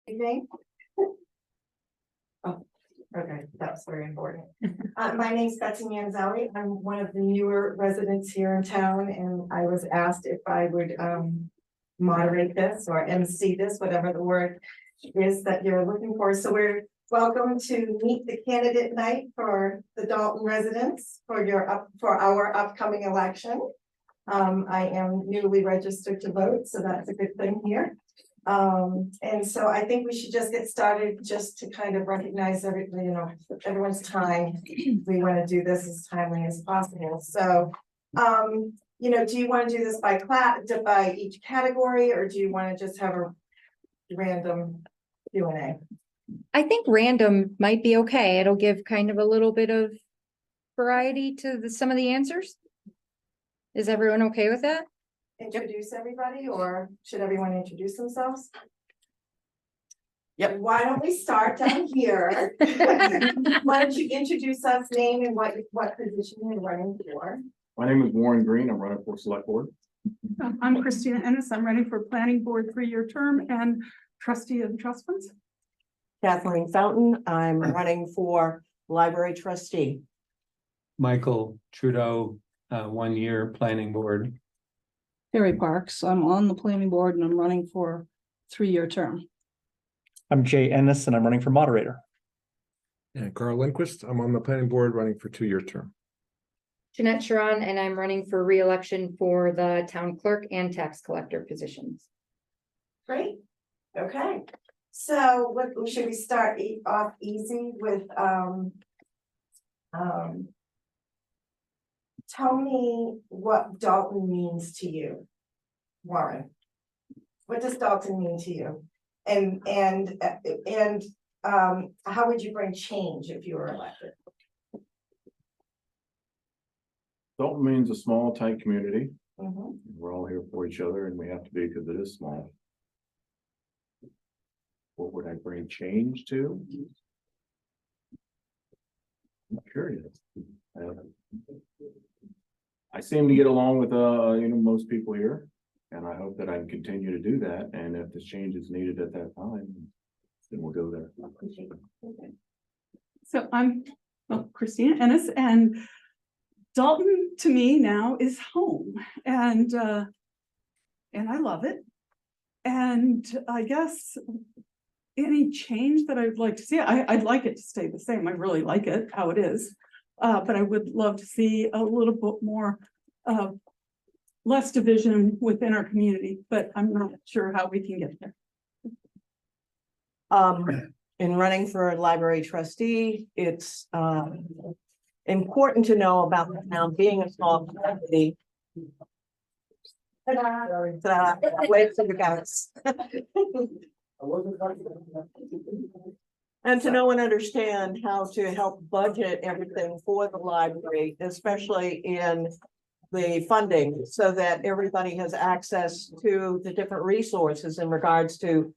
Evening. Oh, okay, that's very important. My name's Betsy Manzelli. I'm one of the newer residents here in town, and I was asked if I would moderate this or MC this, whatever the word is that you're looking for. So we're welcome to meet the candidate night for the Dalton residents for our upcoming election. I am newly registered to vote, so that's a good thing here. And so I think we should just get started just to kind of recognize everyone's time. We want to do this as timely as possible. So, do you want to do this by by each category, or do you want to just have a random Q&A? I think random might be okay. It'll give kind of a little bit of variety to some of the answers. Is everyone okay with that? Introduce everybody, or should everyone introduce themselves? Yep. Why don't we start down here? Why don't you introduce us, name and what position you're running for? My name is Warren Green. I'm running for select board. I'm Christina Ennis. I'm running for planning board 3-year term and trustee of the trust funds. Kathleen Fountain. I'm running for library trustee. Michael Trudeau, 1-year planning board. Terry Parks. I'm on the planning board and I'm running for 3-year term. I'm Jay Ennis and I'm running for moderator. And Carl Lindquist, I'm on the planning board running for 2-year term. Jeanette Sharon, and I'm running for re-election for the town clerk and tax collector positions. Great. Okay. So should we start off easy with tell me what Dalton means to you, Warren. What does Dalton mean to you? And how would you bring change if you were elected? Dalton means a small, tight community. Mm-hmm. We're all here for each other, and we have to be because it is small. What would I bring change to? I'm curious. I seem to get along with most people here, and I hope that I can continue to do that. And if this change is needed at that time, then we'll go there. So I'm Christina Ennis, and Dalton to me now is home, and I love it. And I guess any change that I'd like to see, I'd like it to stay the same. I really like it how it is. But I would love to see a little bit more, less division within our community, but I'm not sure how we can get there. In running for a library trustee, it's important to know about the town being a small community. Wait for the guys. And to know and understand how to help budget everything for the library, especially in the funding, so that everybody has access to the different resources in regards to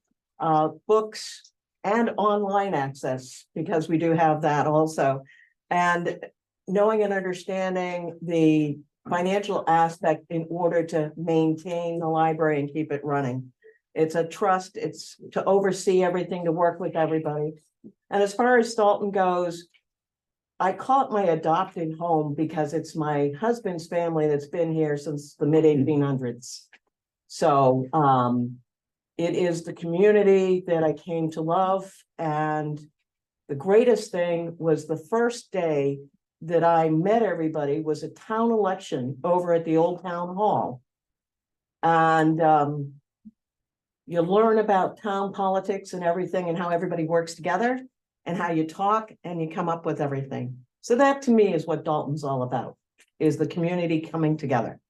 books and online access, because we do have that also. And knowing and understanding the financial aspect in order to maintain the library and keep it running. It's a trust, it's to oversee everything, to work with everybody. And as far as Dalton goes, I call it my adopted home because it's my husband's family that's been here since the mid-1800s. So it is the community that I came to love. And the greatest thing was the first day that I met everybody was a town election over at the old town hall. And you learn about town politics and everything and how everybody works together and how you talk and you come up with everything. So that to me is what Dalton's all about, is the community coming together.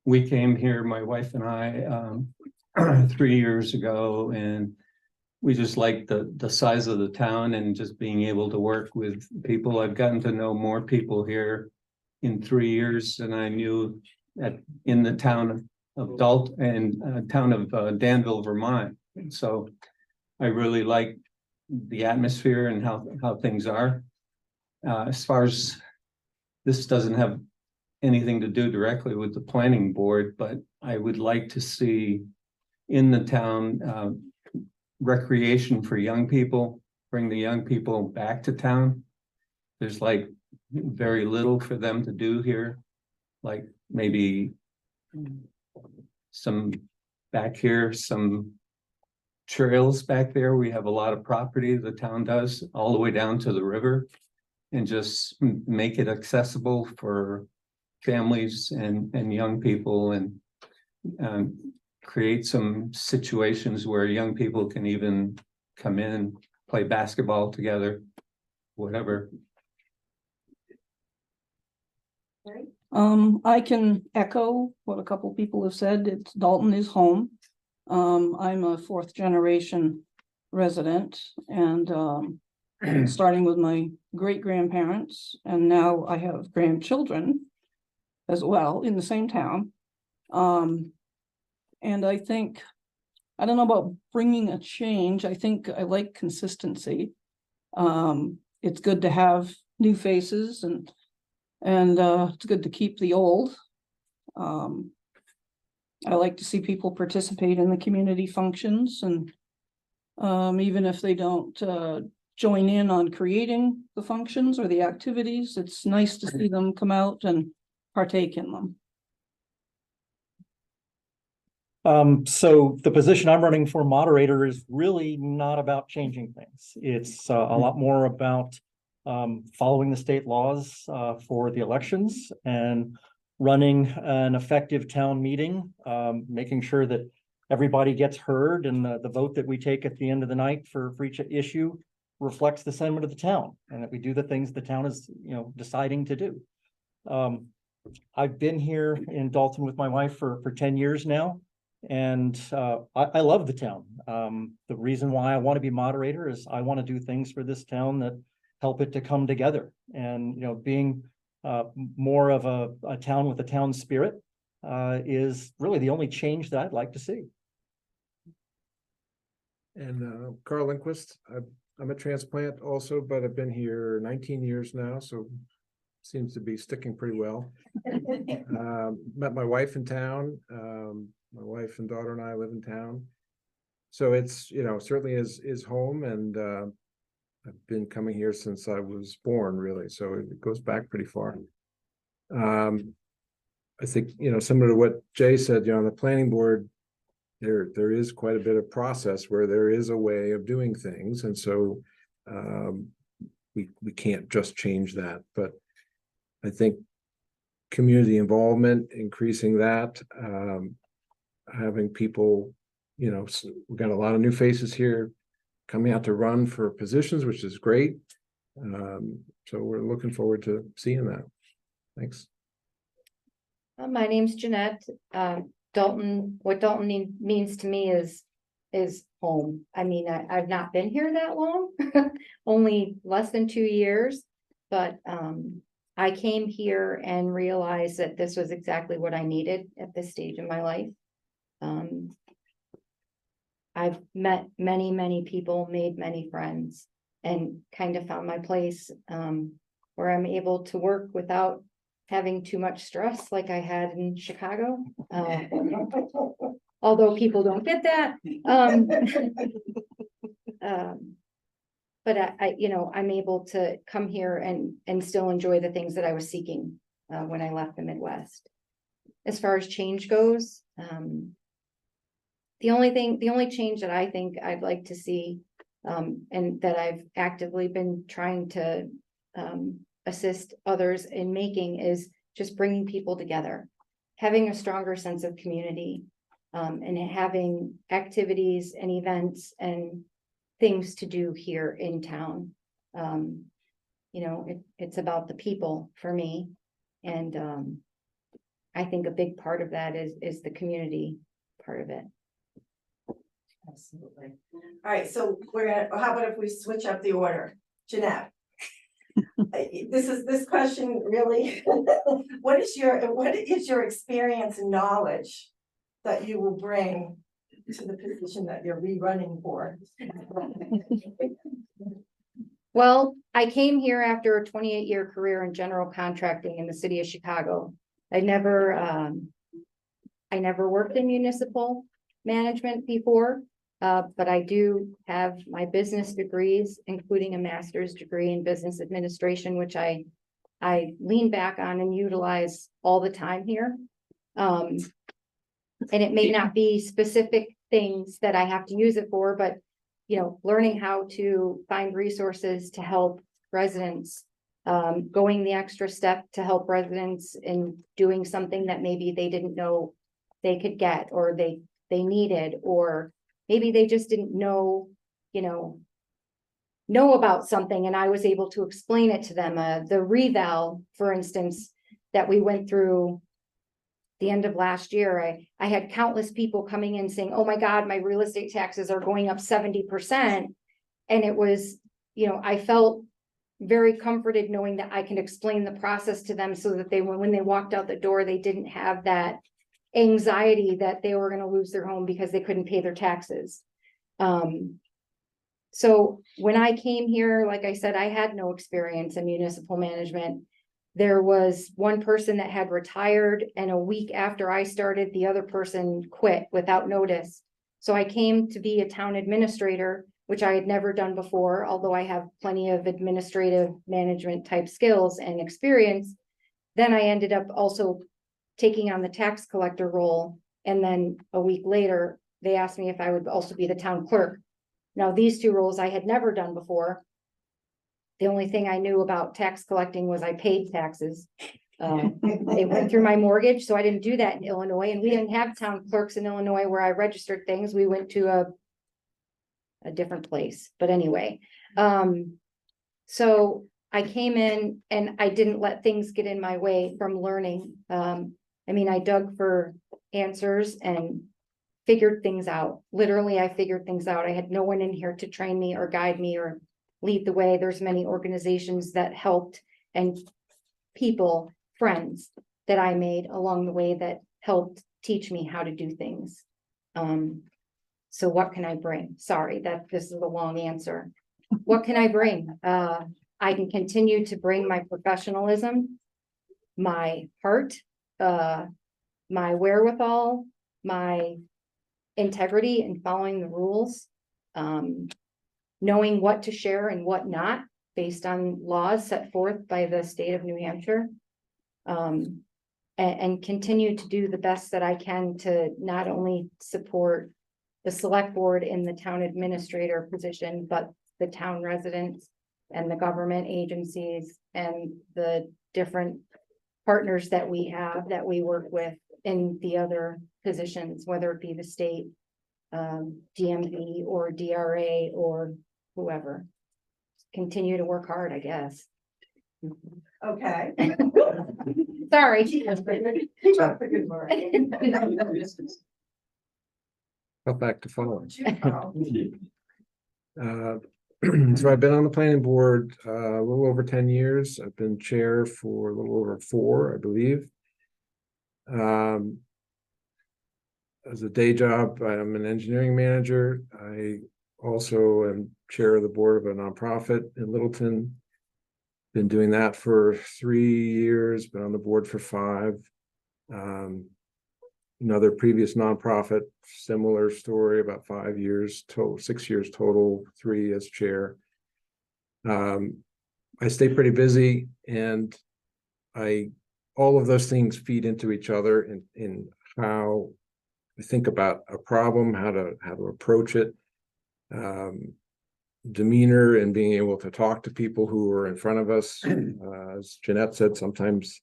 We came here, my wife and I, 3 years ago, and we just liked the size of the town and just being able to work with people. I've gotten to know more people here in 3 years than I knew in the town of Dalton and town of Danville, Vermont. And so I really like the atmosphere and how things are. As far as this doesn't have anything to do directly with the planning board, but I would like to see in the town recreation for young people, bring the young people back to town. There's like very little for them to do here, like maybe some back here, some trails back there. We have a lot of property, the town does, all the way down to the river, and just make it accessible for families and young people, and create some situations where young people can even come in, play basketball together, whatever. I can echo what a couple people have said. It's Dalton is home. I'm a fourth generation resident, and starting with my great grandparents, and now I have grandchildren as well in the same town. And I think, I don't know about bringing a change. I think I like consistency. It's good to have new faces, and it's good to keep the old. I like to see people participate in the community functions, and even if they don't join in on creating the functions or the activities, it's nice to see them come out and partake in them. So the position I'm running for, moderator, is really not about changing things. It's a lot more about following the state laws for the elections and running an effective town meeting, making sure that everybody gets heard, and the vote that we take at the end of the night for each issue reflects the sentiment of the town, and that we do the things the town is, deciding to do. I've been here in Dalton with my wife for 10 years now, and I love the town. The reason why I want to be moderator is I want to do things for this town that help it to come together, and being more of a town with a town spirit is really the only change that I'd like to see. And Carl Lindquist, I'm a transplant also, but I've been here 19 years now, so seems to be sticking pretty well. Met my wife in town. My wife and daughter and I live in town. So it's, certainly is home, and I've been coming here since I was born, really. So it goes back pretty far. I think, similar to what Jay said, on the planning board, there is quite a bit of process where there is a way of doing things. And so we can't just change that. But I think community involvement, increasing that, having people, we've got a lot of new faces here coming out to run for positions, which is great. So we're looking forward to seeing that. Thanks. My name's Jeanette. Dalton, what Dalton means to me is home. I mean, I've not been here that long, only less than 2 years, but I came here and realized that this was exactly what I needed at this stage in my life. I've met many, many people, made many friends, and kind of found my place where I'm able to work without having too much stress like I had in Chicago. Although people don't get that. But I'm able to come here and still enjoy the things that I was seeking when I left the Midwest. As far as change goes, the only change that I think I'd like to see, and that I've actively been trying to assist others in making, is just bringing people together, having a stronger sense of community, and having activities and events and things to do here in town. It's about the people for me. And I think a big part of that is the community part of it. Absolutely. All right, so how about if we switch up the order? Jeanette. This question really, what is your experience and knowledge that you will bring to the position that you're rerunning for? Well, I came here after a 28-year career in general contracting in the city of Chicago. I never worked in municipal management before. But I do have my business degrees, including a master's degree in business administration, which I lean back on and utilize all the time here. And it may not be specific things that I have to use it for, but, you know, learning how to find resources to help residents, going the extra step to help residents in doing something that maybe they didn't know they could get, or they needed, or maybe they just didn't know, you know about something, and I was able to explain it to them. The reval, for instance, that we went through the end of last year, I had countless people coming in saying, oh my God, my real estate taxes are going up 70%. And it was, you know, I felt very comforted knowing that I can explain the process to them so that when they walked out the door, they didn't have that anxiety that they were going to lose their home because they couldn't pay their taxes. So when I came here, like I said, I had no experience in municipal management. There was one person that had retired, and a week after I started, the other person quit without notice. So I came to be a town administrator, which I had never done before, although I have plenty of administrative management type skills and experience. Then I ended up also taking on the tax collector role. And then a week later, they asked me if I would also be the town clerk. Now, these two roles I had never done before. The only thing I knew about tax collecting was I paid taxes. It went through my mortgage, so I didn't do that in Illinois, and we didn't have town clerks in Illinois where I registered things. We went to a different place, but anyway. So I came in and I didn't let things get in my way from learning. I mean, I dug for answers and figured things out. Literally, I figured things out. I had no one in here to train me or guide me or lead the way. There's many organizations that helped, and people, friends that I made along the way that helped teach me how to do things. So what can I bring? Sorry that this is a long answer. What can I bring? I can continue to bring my professionalism, my heart, my wherewithal, my integrity in following the rules, knowing what to share and what not based on laws set forth by the state of New Hampshire, and continue to do the best that I can to not only support the select board in the town administrator position, but the town residents and the government agencies and the different partners that we have that we work with in the other positions, whether it be the state, DMV or DRA or whoever. Continue to work hard, I guess. Okay. Sorry. Keep up the good work. Up back to following. Oh, So I've been on the planning board a little over 10 years. I've been chair for a little over 4, I believe. As a day job, I'm an engineering manager. I also am chair of the board of a nonprofit in Littleton. Been doing that for 3 years, been on the board for 5. Another previous nonprofit, similar story, about 5 years total, 6 years total, 3 as chair. I stay pretty busy, and all of those things feed into each other in how we think about a problem, how to approach it, demeanor, and being able to talk to people who are in front of us. As Jeanette said, sometimes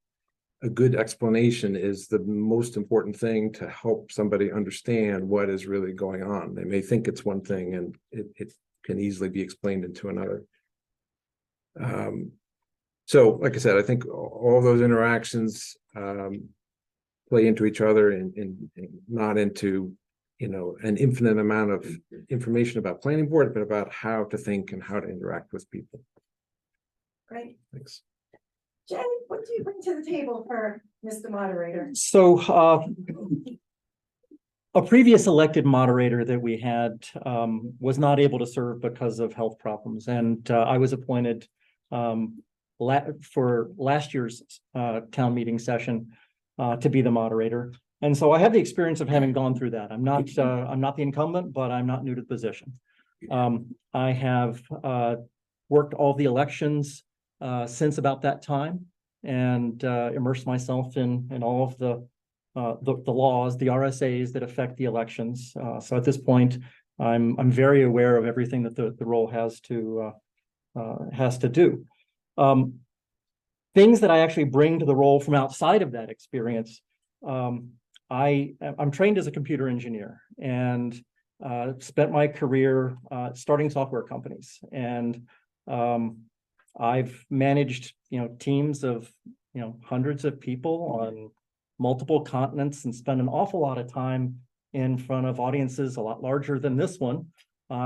a good explanation is the most important thing to help somebody understand what is really going on. They may think it's one thing, and it can easily be explained into another. So, like I said, I think all those interactions play into each other and not into, an infinite amount of information about planning board, but about how to think and how to interact with people. great. Thanks. Jen, what do you bring to the table for Mr. Moderator? So, a previous elected moderator that we had was not able to serve because of health problems, and I was appointed for last year's town meeting session to be the moderator. And so I have the experience of having gone through that. I'm not the incumbent, but I'm not new to the position. I have worked all the elections since about that time and immersed myself in all of the laws, the RSAs that affect the elections. So at this point, I'm very aware of everything that the role has to do. Things that I actually bring to the role from outside of that experience. I'm trained as a computer engineer and spent my career starting software companies. And I've managed, teams of, hundreds of people on multiple continents and spent an awful lot of time in front of audiences a lot larger than this one,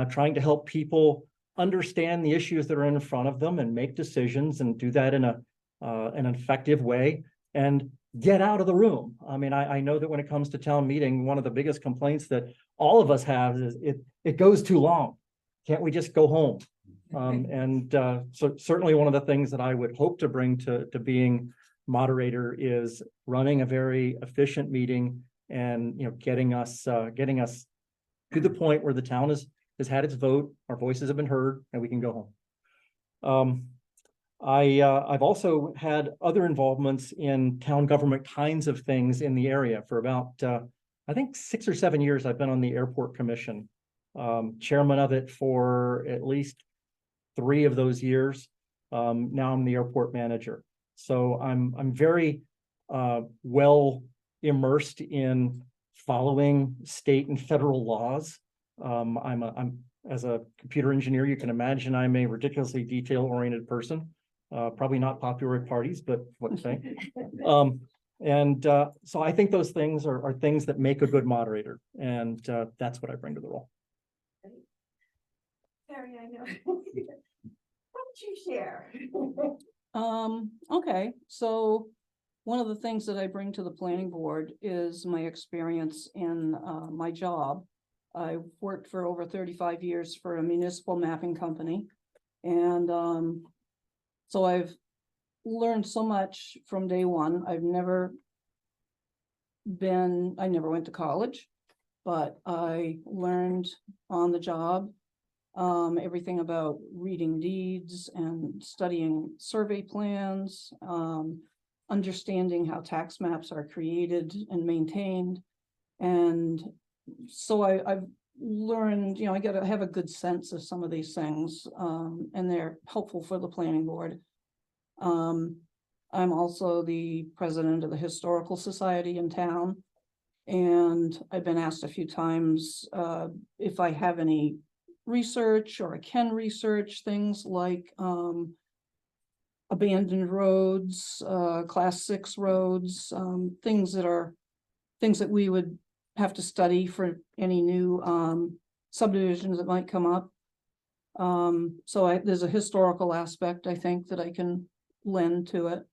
trying to help people understand the issues that are in front of them and make decisions and do that in an effective way and get out of the room. I mean, I know that when it comes to town meeting, one of the biggest complaints that all of us have is it goes too long. Can't we just go home? So certainly one of the things that I would hope to bring to being moderator is running a very efficient meeting and getting us to the point where the town has had its vote, our voices have been heard, and we can go home. I've also had other involvements in town government kinds of things in the area for about I think 6 or 7 years. I've been on the airport commission, chairman of it for at least 3 of those years. Now I'm the airport manager. So I'm very well immersed in following state and federal laws. I'm as a computer engineer, you can imagine I'm a ridiculously detail-oriented person. Probably not popular at parties, but what to say. So I think those things are things that make a good moderator, and that's what I bring to the role. Terry, I know. Why don't you share? Okay, so one of the things that I bring to the planning board is my experience in my job. I worked for over 35 years for a municipal mapping company. And so I've learned so much from day one. I never went to college, but I learned on the job everything about reading deeds and studying survey plans, understanding how tax maps are created and maintained. And so I've learned, I got to have a good sense of some of these things, and they're helpful for the planning board. I'm also the president of the Historical Society in town, and I've been asked a few times if I have any research or I can research things like abandoned roads, class 6 roads, things that we would have to study for any new subdivisions that might come up. So there's a historical aspect, I think, that I can lend to it.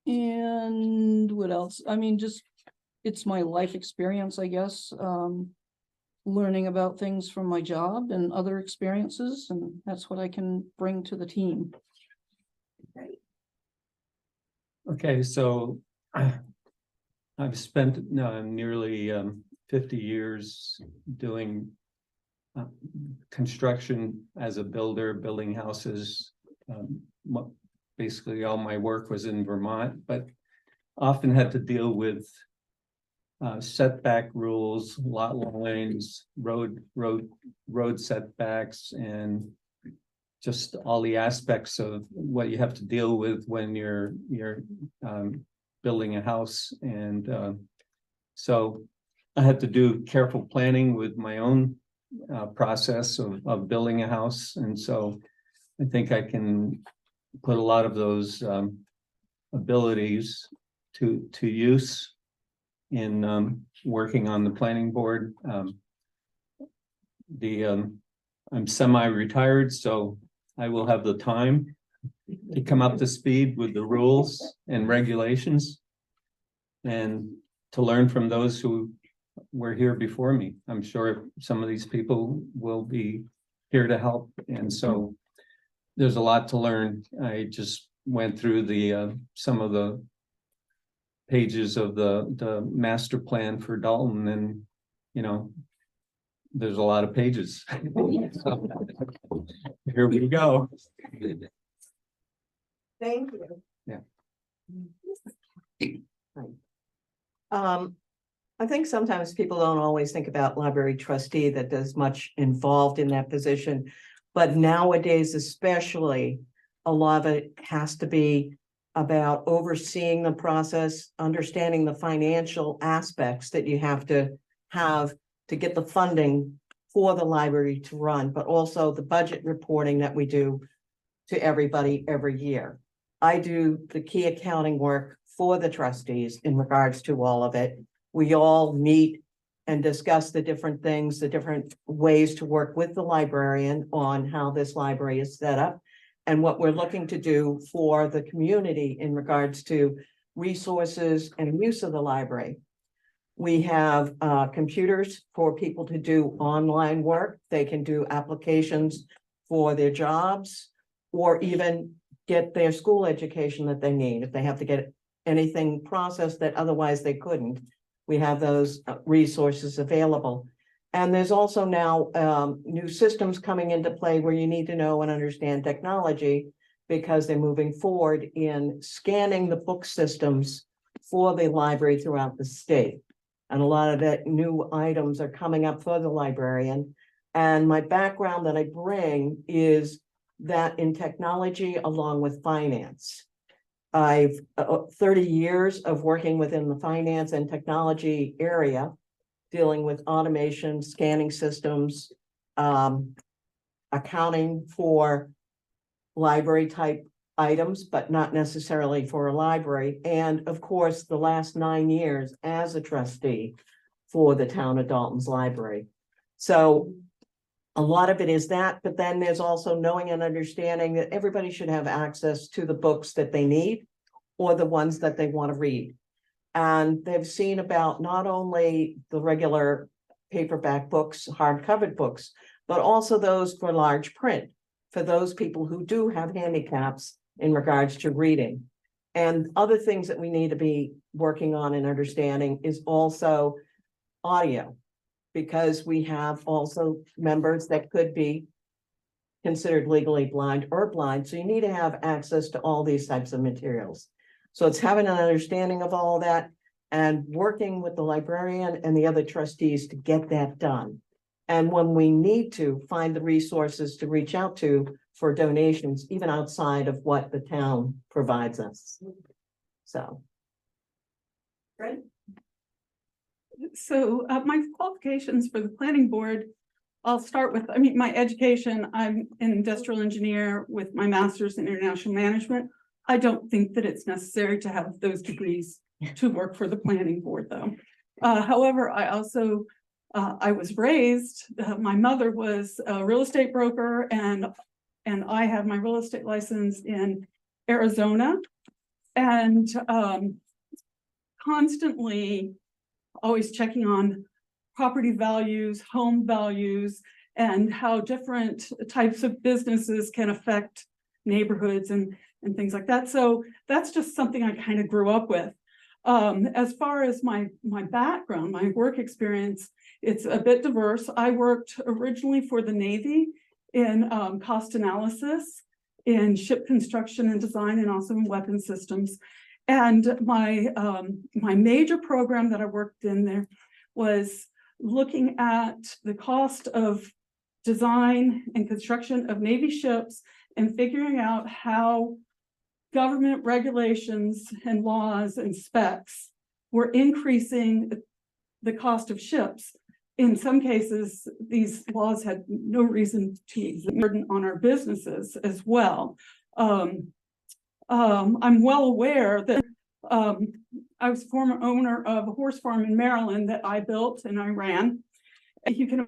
And what else? I mean, just it's my life experience, I guess. Learning about things from my job and other experiences, and that's what I can bring to the team. Okay, so I've spent nearly 50 years doing construction as a builder, building houses. Basically, all my work was in Vermont, but often had to deal with setback rules, lot lines, road setbacks, and just all the aspects of what you have to deal with when you're building a house. And so I had to do careful planning with my own process of building a house. And so I think I can put a lot of those abilities to use in working on the planning board. I'm semi-retired, so I will have the time to come up to speed with the rules and regulations and to learn from those who were here before me. I'm sure some of these people will be here to help, and so there's a lot to learn. I just went through some of the pages of the master plan for Dalton, and, you know, there's a lot of pages. So, here we go. Thank you. I think sometimes people don't always think about library trustee that there's much involved in that position. But nowadays, especially, a lot of it has to be about overseeing the process, understanding the financial aspects that you have to get the funding for the library to run, but also the budget reporting that we do to everybody every year. I do the key accounting work for the trustees in regards to all of it. We all meet and discuss the different things, the different ways to work with the librarian on how this library is set up and what we're looking to do for the community in regards to resources and use of the library. We have computers for people to do online work. They can do applications for their jobs or even get their school education that they need. If they have to get anything processed that otherwise they couldn't, we have those resources available. And there's also now new systems coming into play where you need to know and understand technology because they're moving forward in scanning the book systems for the library throughout the state. And a lot of that new items are coming up for the librarian. And my background that I bring is that in technology along with finance. I've 30 years of working within the finance and technology area, dealing with automation, scanning systems, accounting for library type items, but not necessarily for a library. And of course, the last 9 years as a trustee for the town of Dalton's library. So a lot of it is that, but then there's also knowing and understanding that everybody should have access to the books that they need or the ones that they want to read. And they've seen about not only the regular paperback books, hard-covered books, but also those for large print, for those people who do have handicaps in regards to reading. And other things that we need to be working on and understanding is also audio, because we have also members that could be considered legally blind or blind. So you need to have access to all these types of materials. So it's having an understanding of all of that and working with the librarian and the other trustees to get that done. And when we need to find the resources to reach out to for donations, even outside of what the town provides us. So. Great. So my qualifications for the planning board, I'll start with, I mean, my education, I'm an industrial engineer with my master's in international management. I don't think that it's necessary to have those degrees to work for the planning board though. However, I also, I was raised, my mother was a real estate broker and I have my real estate license in Arizona and constantly always checking on property values, home values, and how different types of businesses can affect neighborhoods and things like that. So that's just something I kind of grew up with. As far as my background, my work experience, it's a bit diverse. I worked originally for the Navy in cost analysis, in ship construction and design, and also in weapon systems. And my major program that I worked in there was looking at the cost of design and construction of Navy ships and figuring out how government regulations and laws and specs were increasing the cost of ships. In some cases, these laws had no reason to burden on our businesses as well. I'm well aware that I was former owner of a horse farm in Maryland that I built and I ran. You can